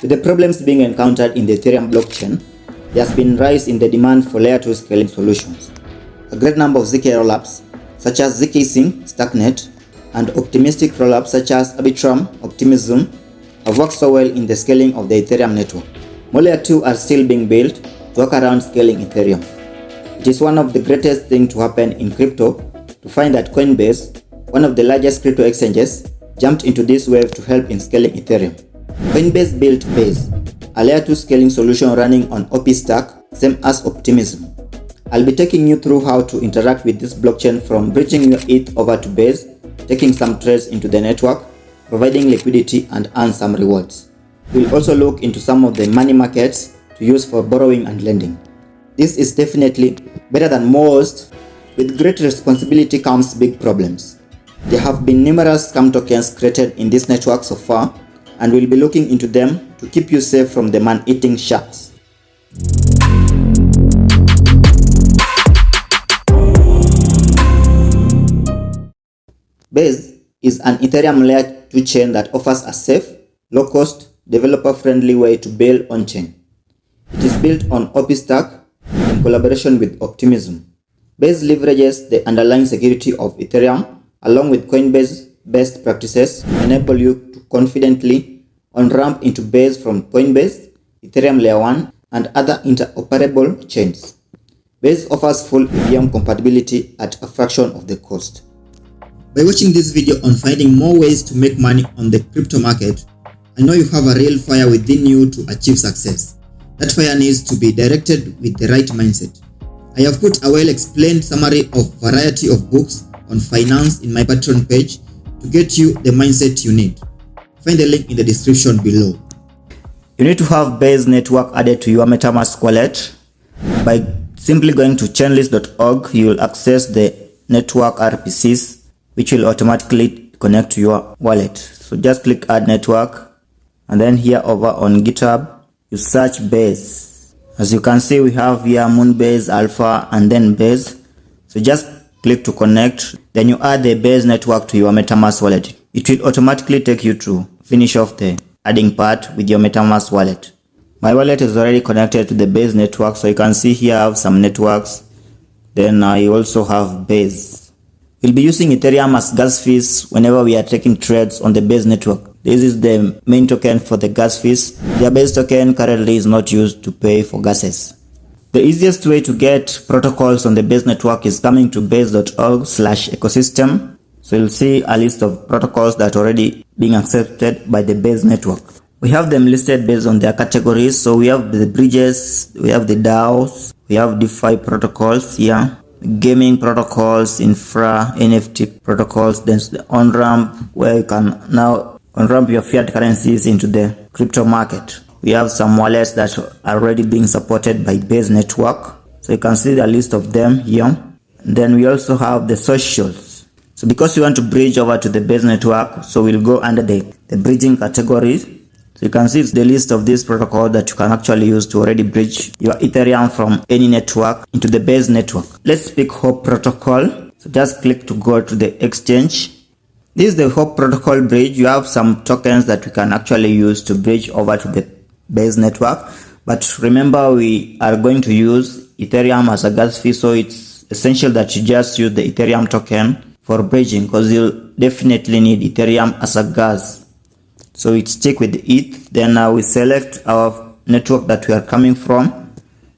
With the problems being encountered in the Ethereum blockchain, there has been a rise in the demand for Layer 2 scaling solutions. A great number of ZK rollups, such as ZK Sync, Stacknet, and optimistic rollups such as Arbitrum, Optimism, have worked so well in the scaling of the Ethereum network. More Layer 2 are still being built to work around scaling Ethereum. It is one of the greatest things to happen in crypto to find that Coinbase, one of the largest crypto exchanges, jumped into this wave to help in scaling Ethereum. Coinbase built Base, a Layer 2 scaling solution running on OP stack, same as Optimism. I'll be taking you through how to interact with this blockchain, from bridging your ETH over to Base, taking some trades into the network, providing liquidity, and earn some rewards. We'll also look into some of the money markets to use for borrowing and lending. This is definitely better than most. With great responsibility comes big problems. There have been numerous scam tokens created in this network so far, and we'll be looking into them to keep you safe from the man-eating sharks. Base is an Ethereum Layer 2 chain that offers a safe, low-cost, developer-friendly way to build on-chain. It is built on OP stack in collaboration with Optimism. Base leverages the underlying security of Ethereum along with Coinbase best practices to enable you to confidently on-ramp into Base from Coinbase, Ethereum Layer 1, and other interoperable chains. Base offers full EVM compatibility at a fraction of the cost. By watching this video on finding more ways to make money on the crypto market, I know you have a real fire within you to achieve success. That fire needs to be directed with the right mindset. I have put a well-explained summary of variety of books on finance in my Patreon page to get you the mindset you need. Find the link in the description below. You need to have Base network added to your Metamask wallet. By simply going to chainlist.org, you will access the network RPCs, which will automatically connect to your wallet. So just click add network, and then here over on GitHub, you search Base. As you can see, we have here Moonbase, Alpha, and then Base. So just click to connect, then you add the Base network to your Metamask wallet. It will automatically take you to finish off the adding part with your Metamask wallet. My wallet is already connected to the Base network, so you can see here I have some networks. Then I also have Base. We'll be using Ethereum as gas fees whenever we are taking trades on the Base network. This is the main token for the gas fees. The Base token currently is not used to pay for gases. The easiest way to get protocols on the Base network is coming to base.org/ecosystem. So you'll see a list of protocols that are already being accepted by the Base network. We have them listed based on their categories. So we have the bridges, we have the DAOs, we have DeFi protocols here, gaming protocols, infra, NFT protocols, then the on-ramp where you can now on-ramp your fiat currencies into the crypto market. We have some wallets that are already being supported by Base network. So you can see the list of them here. And then we also have the socials. So because we want to bridge over to the Base network, so we'll go under the bridging categories. So you can see the list of these protocols that you can actually use to already bridge your Ethereum from any network into the Base network. Let's pick Hope protocol. So just click to go to the exchange. This is the Hope protocol bridge. You have some tokens that we can actually use to bridge over to the Base network. But remember, we are going to use Ethereum as a gas fee, so it's essential that you just use the Ethereum token for bridging, because you'll definitely need Ethereum as a gas. So we stick with ETH, then we select our network that we are coming from.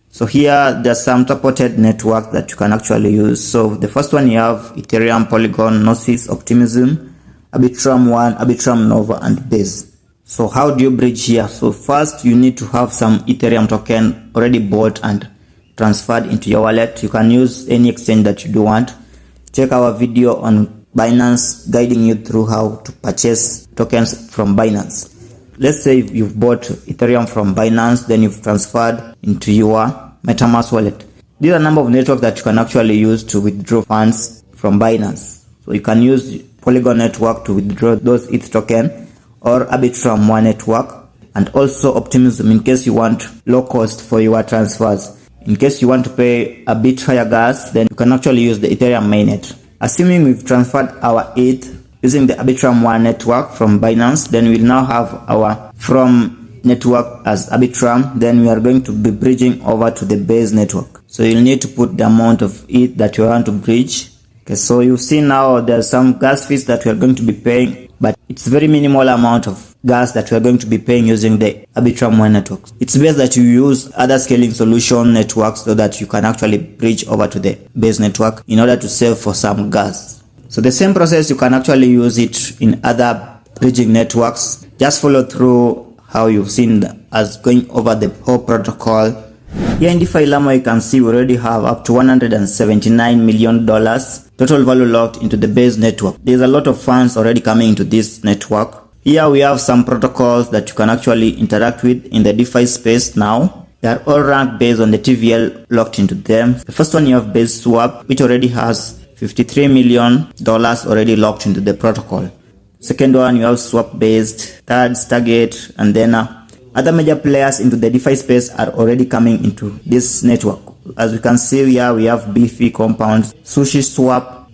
So here there's some supported network that you can actually use. So the first one you have Ethereum, Polygon, Gnosis, Optimism, Arbitrum 1, Arbitrum Nova, and Base. So how do you bridge here? So first you need to have some Ethereum token already bought and transferred into your wallet. You can use any exchange that you do want. Check our video on Binance guiding you through how to purchase tokens from Binance. Let's say you've bought Ethereum from Binance, then you've transferred into your Metamask wallet. These are a number of networks that you can actually use to withdraw funds from Binance. So you can use Polygon network to withdraw those ETH token, or Arbitrum 1 network, and also Optimism in case you want low cost for your transfers. In case you want to pay a bit higher gas, then you can actually use the Ethereum mainnet. Assuming we've transferred our ETH using the Arbitrum 1 network from Binance, then we'll now have our from network as Arbitrum, then we are going to be bridging over to the base network. So you'll need to put the amount of ETH that you want to bridge. Okay, so you see now there's some gas fees that we are going to be paying, but it's very minimal amount of gas that we are going to be paying using the Arbitrum 1 network. It's best that you use other scaling solution networks so that you can actually bridge over to the base network in order to save for some gas. So the same process, you can actually use it in other bridging networks. Just follow through how you've seen as going over the whole protocol. Here in DeFi Llama, you can see we already have up to $179 million total value locked into the base network. There's a lot of funds already coming into this network. Here we have some protocols that you can actually interact with in the DeFi space now. They are all ranked based on the TVL locked into them. The first one, you have Base Swap, which already has $53 million already locked into the protocol. Second one, you have Swap Based, third Stargate, and then other major players into the DeFi space are already coming into this network. As we can see here, we have Beefy, Compound, Sushi Swap,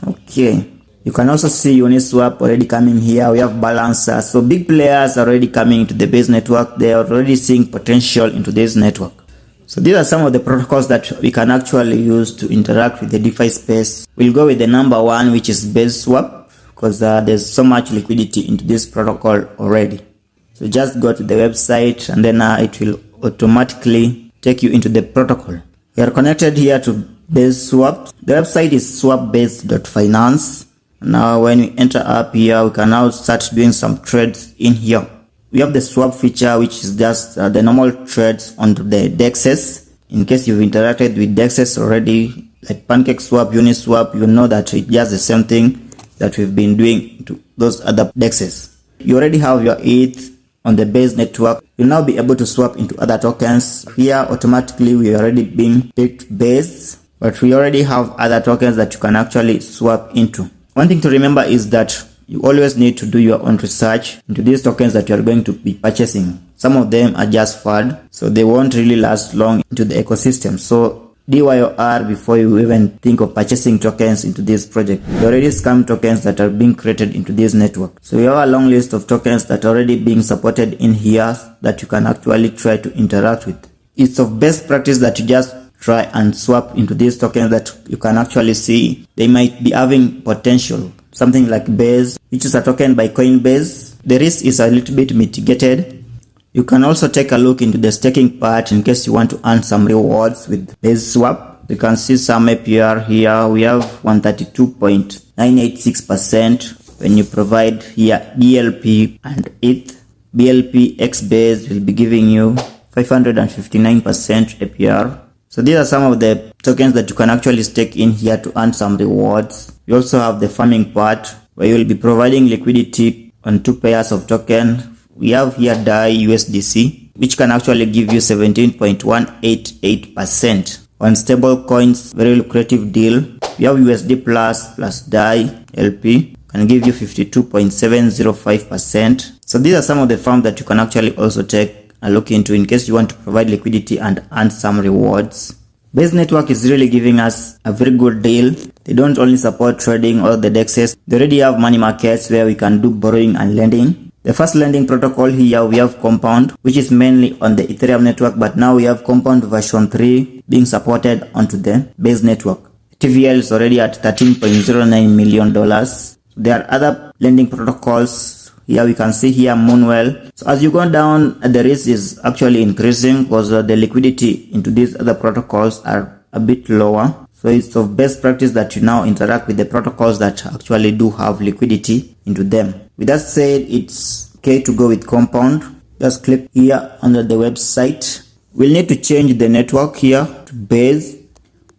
okay. You can also see Uniswap already coming here. We have Balancer. So big players are already coming into the base network. They are already seeing potential into this network. So these are some of the protocols that we can actually use to interact with the DeFi space. We'll go with the number one, which is Base Swap, because there's so much liquidity into this protocol already. So just go to the website and then it will automatically take you into the protocol. We are connected here to Base Swap. The website is swapbase.finance. Now when we enter up here, we can now start doing some trades in here. We have the swap feature, which is just the normal trades on the DEXs. In case you've interacted with DEXs already, like PancakeSwap, Uniswap, you know that it's just the same thing that we've been doing to those other DEXs. You already have your ETH on the base network. You'll now be able to swap into other tokens. Here automatically we already been picked base, but we already have other tokens that you can actually swap into. One thing to remember is that you always need to do your own research into these tokens that you are going to be purchasing. Some of them are just FUD, so they won't really last long into the ecosystem. So DYOR before you even think of purchasing tokens into this project. There are already scam tokens that are being created into this network. So we have a long list of tokens that are already being supported in here that you can actually try to interact with. It's of best practice that you just try and swap into these tokens that you can actually see they might be having potential. Something like Base, which is a token by Coinbase. The risk is a little bit mitigated. You can also take a look into the staking part in case you want to earn some rewards with Base Swap. You can see some APR here. We have 132.986% when you provide here BLP and ETH. BLP X Base will be giving you 559% APR. So these are some of the tokens that you can actually stake in here to earn some rewards. You also have the farming part where you will be providing liquidity on 2 pairs of token. We have here DAI USDC, which can actually give you 17.188% on stable coins. Very lucrative deal. We have USD plus DAI LP, can give you 52.705%. So these are some of the farms that you can actually also take a look into in case you want to provide liquidity and earn some rewards. Base Network is really giving us a very good deal. They don't only support trading or the DEXs, they already have money markets where we can do borrowing and lending. The first lending protocol here, we have Compound, which is mainly on the Ethereum network, but now we have Compound version 3 being supported onto the Base Network. TVL is already at $13.09 million. There are other lending protocols. Here we can see here Moonwell. So as you go down, the risk is actually increasing because the liquidity into these other protocols are a bit lower. So it's of best practice that you now interact with the protocols that actually do have liquidity into them. With that said, it's okay to go with Compound. Just click here under the website. We'll need to change the network here to Base.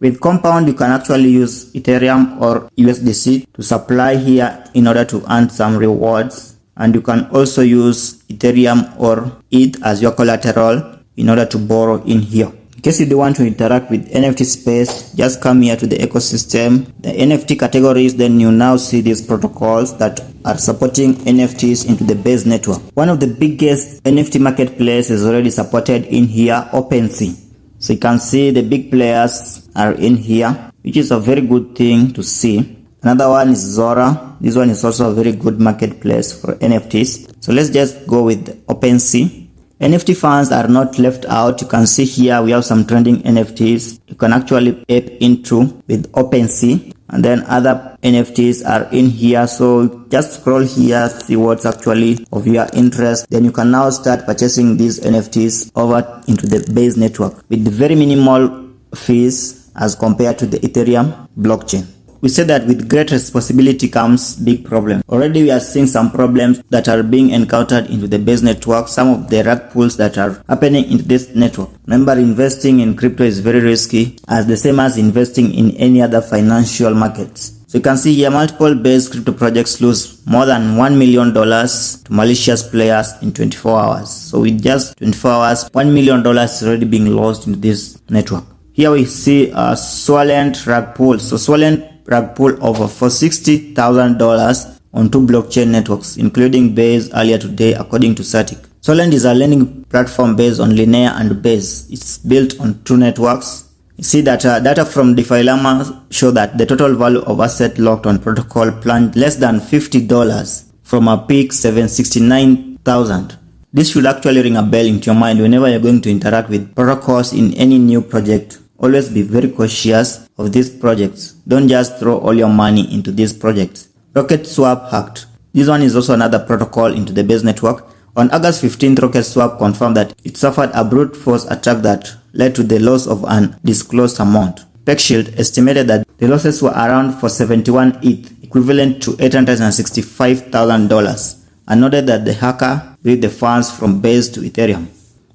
With Compound, you can actually use Ethereum or USDC to supply here in order to earn some rewards. And you can also use Ethereum or ETH as your collateral in order to borrow in here. In case you do want to interact with NFT space, just come here to the ecosystem, the NFT categories, then you now see these protocols that are supporting NFTs into the Base Network. One of the biggest NFT marketplace is already supported in here, OpenSea. So you can see the big players are in here, which is a very good thing to see. Another one is Zora. This one is also a very good marketplace for NFTs. So let's just go with OpenSea. NFT fans are not left out. You can see here we have some trending NFTs you can actually ape into with OpenSea, and then other NFTs are in here. So just scroll here, see what's actually of your interest. Then you can now start purchasing these NFTs over into the Base network with very minimal fees as compared to the Ethereum blockchain. We say that with great responsibility comes big problems. Already we are seeing some problems that are being encountered into the Base network, some of the rug pulls that are happening in this network. Remember, investing in crypto is very risky, as the same as investing in any other financial markets. So you can see here multiple Base crypto projects lose more than $1 million to malicious players in 24 hours. So with just 24 hours, $1 million is already being lost into this network. Here we see a Swolent rug pull. So Swolent rug pull over for $60,000 on 2 blockchain networks, including Base earlier today, according to Static. Solend is a lending platform based on Linear and Base. It's built on 2 networks. You see that data from DeFi Llama show that the total value of asset locked on protocol plunged less than $50 from a peak $769,000. This should actually ring a bell into your mind whenever you're going to interact with protocols in any new project. Always be very cautious of these projects. Don't just throw all your money into these projects. RocketSwap hacked. This one is also another protocol into the Base network. On August 15th, RocketSwap confirmed that it suffered a brute force attack that led to the loss of an undisclosed amount. PeckShield estimated that the losses were around for 71 ETH, equivalent to $865,000, and noted that the hacker moved the funds from Base to Ethereum.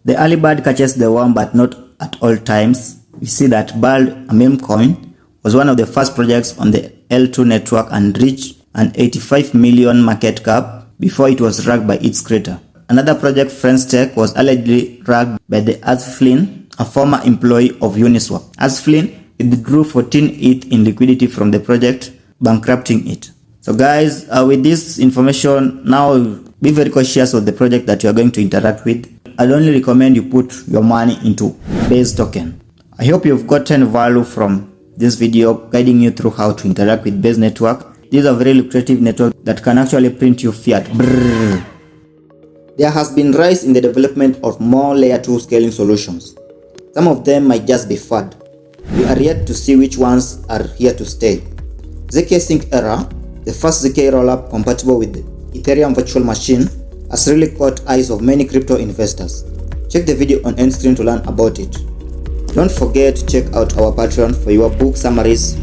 The early bird catches the worm, but not at all times. We see that Bird, a meme coin, was one of the first projects on the L2 network and reached an 85 million market cap before it was racked by its creator. Another project, FriendsTech, was allegedly racked by the Azflin, a former employee of Uniswap. Azflin withdrew 14 ETH in liquidity from the project, bankrupting it. So guys, with this information, now be very cautious of the project that you are going to interact with. I'd only recommend you put your money into Base token. I hope you've gotten value from this video guiding you through how to interact with Base network. This is a very lucrative network that can actually print you fiat. Brrr. There has been rise in the development of more layer 2 scaling solutions. Some of them might just be fad. We are yet to see which ones are here to stay. ZK Sync Era, the first ZK rollup compatible with the Ethereum virtual machine, has really caught eyes of many crypto investors. Check the video on end screen to learn about it. Don't forget to check out our Patreon for your book summaries.